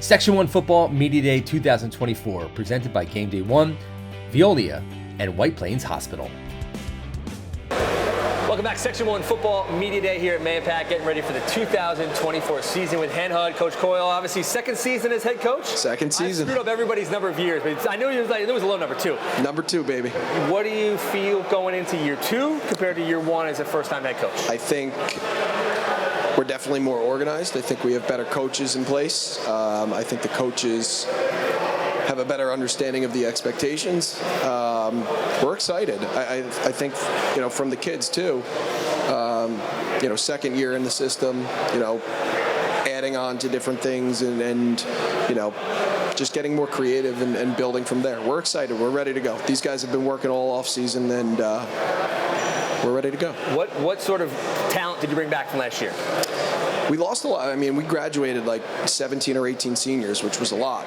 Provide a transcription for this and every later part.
Section 1 Football Media Day 2024, presented by GameDay 1, Veolia, and White Plains Hospital. Welcome back, Section 1 Football Media Day here at Mahopac, getting ready for the 2024 season with Hen Hud. Coach Coyle, obviously second season as head coach. Second season. I screwed up everybody's number of years, but I knew it was a low number 2. Number 2, baby. What do you feel going into year 2 compared to year 1 as a first-time head coach? I think we're definitely more organized. I think we have better coaches in place. I think the coaches have a better understanding of the expectations. We're excited. I think, from the kids too, second year in the system, adding on to different things and just getting more creative and building from there. We're excited. We're ready to go. These guys have been working all off season and we're ready to go. What sort of talent did you bring back from last year? We lost a lot. I mean, we graduated like 17 or 18 seniors, which was a lot.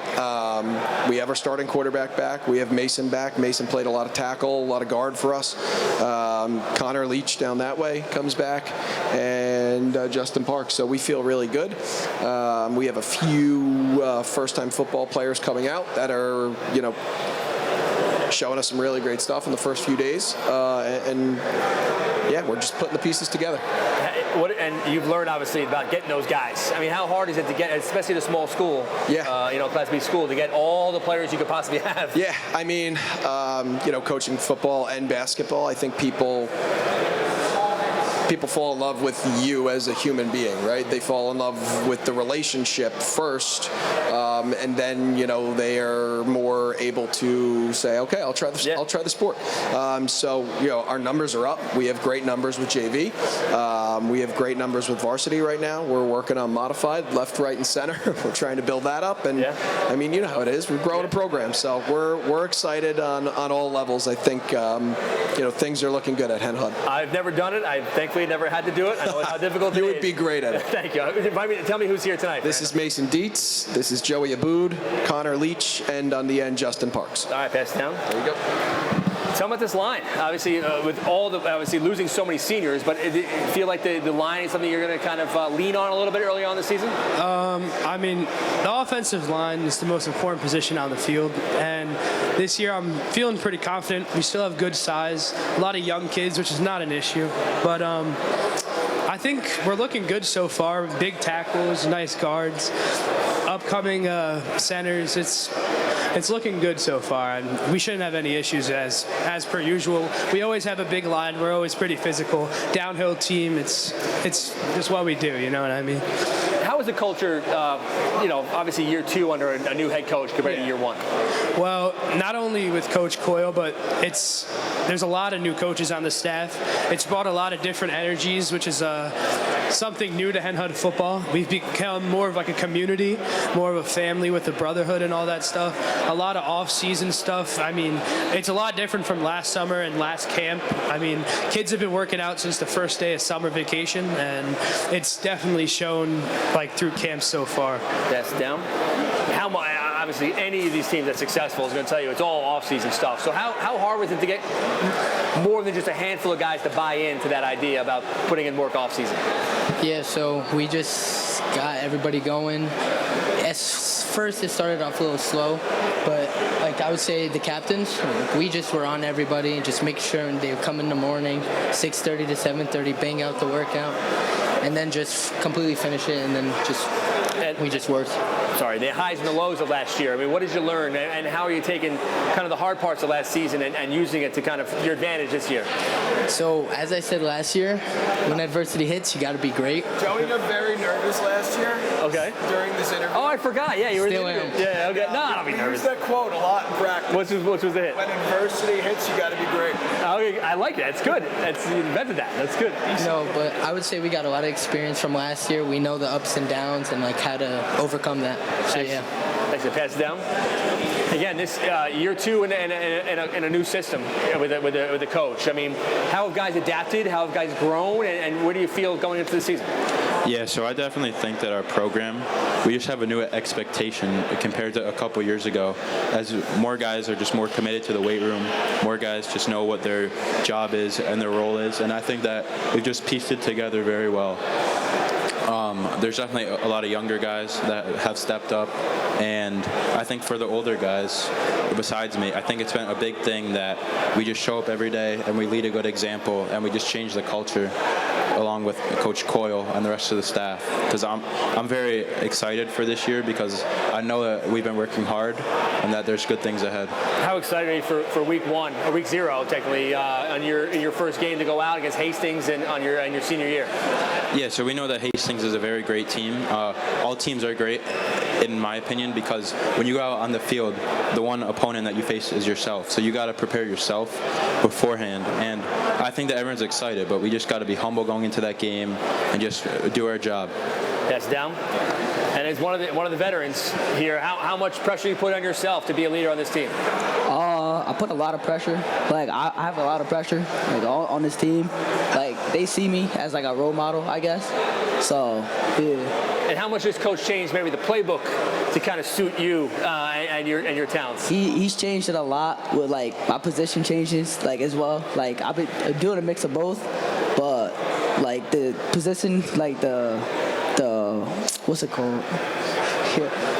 We have our starting quarterback back. We have Mason back. Mason played a lot of tackle, a lot of guard for us. Connor Leach down that way comes back, and Justin Parks. So we feel really good. We have a few first-time football players coming out that are, showing us some really great stuff in the first few days. And we're just putting the pieces together. And you've learned, obviously, about getting those guys. I mean, how hard is it to get, especially at a small school, Class B school, to get all the players you could possibly have? Yeah, I mean, coaching football and basketball, I think people fall in love with you as a human being, right? They fall in love with the relationship first, and then they are more able to say, okay, I'll try the sport. So our numbers are up. We have great numbers with JV. We have great numbers with varsity right now. We're working on modified, left, right, and center. We're trying to build that up, and I mean, you know how it is. We're growing a program, so we're excited on all levels. I think things are looking good at Hen Hud. I've never done it. I thankfully never had to do it. I know how difficult it is. You would be great at it. Thank you. Tell me who's here tonight. This is Mason Dietz. This is Joey Aboud, Connor Leach, and on the end, Justin Parks. All right, pass it down. There you go. Tell me about this line. Obviously, with obviously losing so many seniors, but it feel like the line is something you're going to kind of lean on a little bit early on this season? I mean, the offensive line is the most important position on the field, and this year I'm feeling pretty confident. We still have good size, a lot of young kids, which is not an issue, but I think we're looking good so far. Big tackles, nice guards, upcoming centers. It's looking good so far, and we shouldn't have any issues as per usual. We always have a big line. We're always pretty physical. Downhill team. It's just what we do. You know what I mean? How is the culture, obviously year 2 under a new head coach compared to year 1? Well, not only with Coach Coyle, but there's a lot of new coaches on the staff. It's brought a lot of different energies, which is something new to Hen Hud football. We've become more of like a community, more of a family with the brotherhood and all that stuff. A lot of off-season stuff. I mean, it's a lot different from last summer and last camp. I mean, kids have been working out since the first day of summer vacation, and it's definitely shown through camp so far. That's down. Obviously, any of these teams that's successful is going to tell you it's all off-season stuff. So how hard was it to get more than just a handful of guys to buy into that idea about putting in work off-season? Yeah, so we just got everybody going. First, it started off a little slow, but I would say the captains, we just were on everybody, just make sure they would come in the morning, 6:30 to 7:30, bang out the workout, and then just completely finish it, and then we just worked. Sorry, the highs and the lows of last year. I mean, what did you learn, and how are you taking kind of the hard parts of last season and using it to kind of your advantage this year? So, as I said last year, when adversity hits, you got to be great. Joey got very nervous last year. Okay. During this interview. Oh, I forgot. Yeah, you were Still in the am. interview. Yeah, okay. No, I'll be nervous. We use that quote a lot in practice. Which was the hit? When adversity hits, you got to be great. Okay, I like that. It's good. You invented that. That's good. No, but I would say we got a lot of experience from last year. We know the ups and downs and how to overcome that. So yeah. Thanks. Pass it down. Again, this year 2 in a new system with a coach. I mean, how have guys adapted? How have guys grown? And where do you feel going into the season? Yeah, so I definitely think that our program, we just have a new expectation compared to a couple years ago. As more guys are just more committed to the weight room, more guys just know what their job is and their role is, and I think that we've just pieced it together very well. There's definitely a lot of younger guys that have stepped up, and I think for the older guys, besides me, I think it's been a big thing that we just show up every day and we lead a good example, and we just change the culture along with Coach Coyle and the rest of the staff. Because I'm very excited for this year because I know that we've been working hard and that there's good things ahead. How excited are you for week 1 or week 0 technically on your first game to go out against Hastings and on your senior year? Yeah, so we know that Hastings is a very great team. All teams are great, in my opinion, because when you go out on the field, the one opponent that you face is yourself. So you got to prepare yourself beforehand. And I think that everyone's excited, but we just got to be humble going into that game and just do our job. That's down. And as one of the veterans here, how much pressure you put on yourself to be a leader on this team? I put a lot of pressure. Like I have a lot of pressure, like on this team. Like they see me as like a role model, I guess. So yeah. And how much has Coach changed maybe the playbook to kind of suit you and your talents? He's changed it a lot with like my position changes like as well. Like I've been doing a mix of both, but like the position, like the what's it called?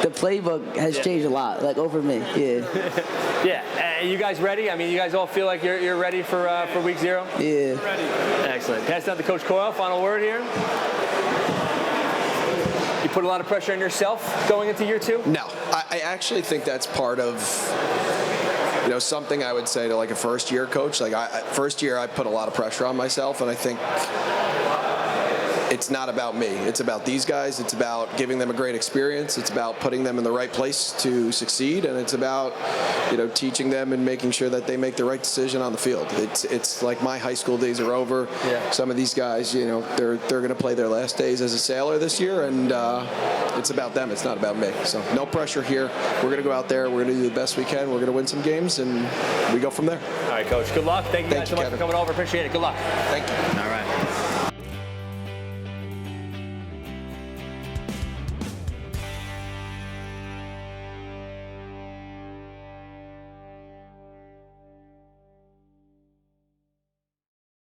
The playbook has changed a lot, like over me. Yeah. Yeah. You guys ready? I mean, you guys all feel like you're ready for week 0? Yeah. Ready. Excellent. Pass down to Coach Coyle. Final word here. You put a lot of pressure on yourself going into year 2? No, I actually think that's part of something I would say to like a first-year coach. Like first year, I put a lot of pressure on myself, and I think it's not about me. It's about these guys. It's about giving them a great experience. It's about putting them in the right place to succeed, and it's about teaching them and making sure that they make the right decision on the field. It's like my high school days are over. Yeah. Some of these guys, they're going to play their last days as a sailor this year, and it's about them. It's not about me. So no pressure here. We're going to go out there. We're going to do the best we can. We're going to win some games, and we go from there. All right, Coach. Good luck. Thank you guys so much Kevin. for coming over. Appreciate it. Good luck. Thank you. All right.